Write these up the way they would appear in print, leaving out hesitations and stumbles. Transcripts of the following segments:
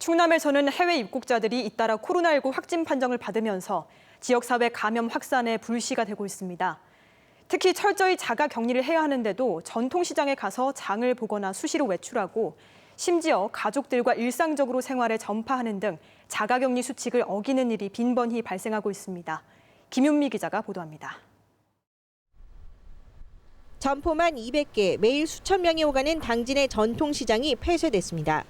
충남에서는 해외 입국자들이 잇따라 코로나19 확진 판정을 받으면서 지역사회 감염 확산에 불씨가 되고 있습니다. 특히 철저히 자가격리를 해야 하는데도 전통시장에 가서 장을 보거나 수시로 외출하고 심지어 가족들과 일상적으로 생활에 전파하는 등 자가격리 수칙을 어기는 일이 빈번히 발생하고 있습니다. 김윤미 기자가 보도합니다. 점포만 200개, 매일 수천 명이 오가는 당진의 전통시장이 폐쇄됐습니다.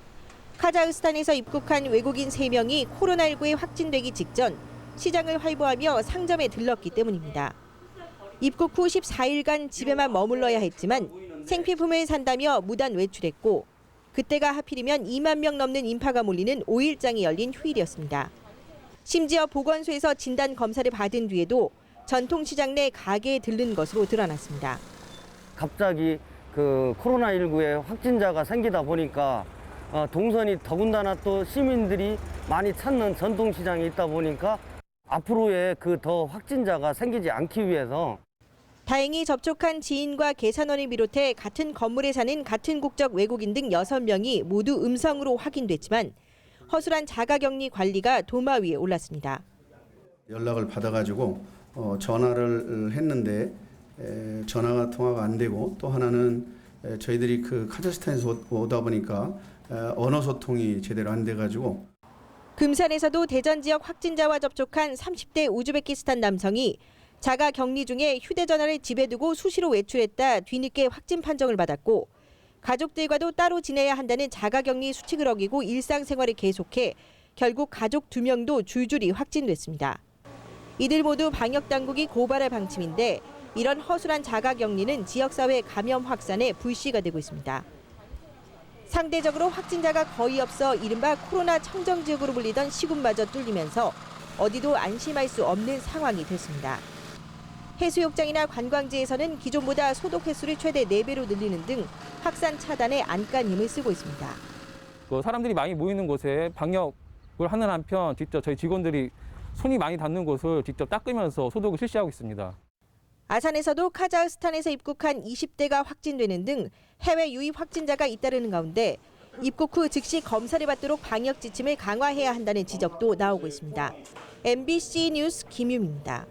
카자흐스탄에서 입국한 외국인 3명이 코로나19에 확진되기 직전 시장을 활보하며 상점에 들렀기 때문입니다. 입국 후 14일간 집에만 머물러야 했지만 생필품을 산다며 무단 외출했고 그때가 하필이면 2만 명 넘는 인파가 몰리는 5일장이 열린 휴일이었습니다. 심지어 보건소에서 진단 검사를 받은 뒤에도 전통시장 내 가게에 들른 것으로 드러났습니다. 갑자기 코로나19에 확진자가 생기다 보니까 동선이 더군다나 또 시민들이 많이 찾는 전통시장이 있다 보니까 앞으로의 더 확진자가 생기지 않기 위해서 다행히 접촉한 지인과 계산원을 비롯해 같은 건물에 사는 같은 국적 외국인 등 6명이 모두 음성으로 확인됐지만 허술한 자가격리 관리가 도마 위에 올랐습니다. 연락을 받아가지고 전화를 했는데 전화가 통화가 안 되고 또 하나는 저희들이 카자흐스탄에서 오다 보니까 언어 소통이 제대로 안 돼가지고 금산에서도 대전 지역 확진자와 접촉한 30대 우즈베키스탄 남성이 자가 격리 중에 휴대전화를 집에 두고 수시로 외출했다 뒤늦게 확진 판정을 받았고 가족들과도 따로 지내야 한다는 자가 격리 수칙을 어기고 일상생활을 계속해 결국 가족 2명도 줄줄이 확진됐습니다. 이들 모두 방역당국이 고발할 방침인데 이런 허술한 자가 격리는 지역사회 감염 확산에 불씨가 되고 있습니다. 상대적으로 확진자가 거의 없어 이른바 코로나 청정지역으로 불리던 시군마저 뚫리면서 어디도 안심할 수 없는 상황이 됐습니다. 해수욕장이나 관광지에서는 기존보다 소독 횟수를 최대 4배로 늘리는 등 확산 차단에 안간힘을 쓰고 있습니다. 사람들이 많이 모이는 곳에 방역을 하는 한편 직접 저희 직원들이 손이 많이 닿는 곳을 직접 닦으면서 소독을 실시하고 있습니다. 아산에서도 카자흐스탄에서 입국한 20대가 확진되는 등 해외 유입 확진자가 잇따르는 가운데 입국 후 즉시 검사를 받도록 방역 지침을 강화해야 한다는 지적도 나오고 있습니다. MBC 뉴스 김유미입니다.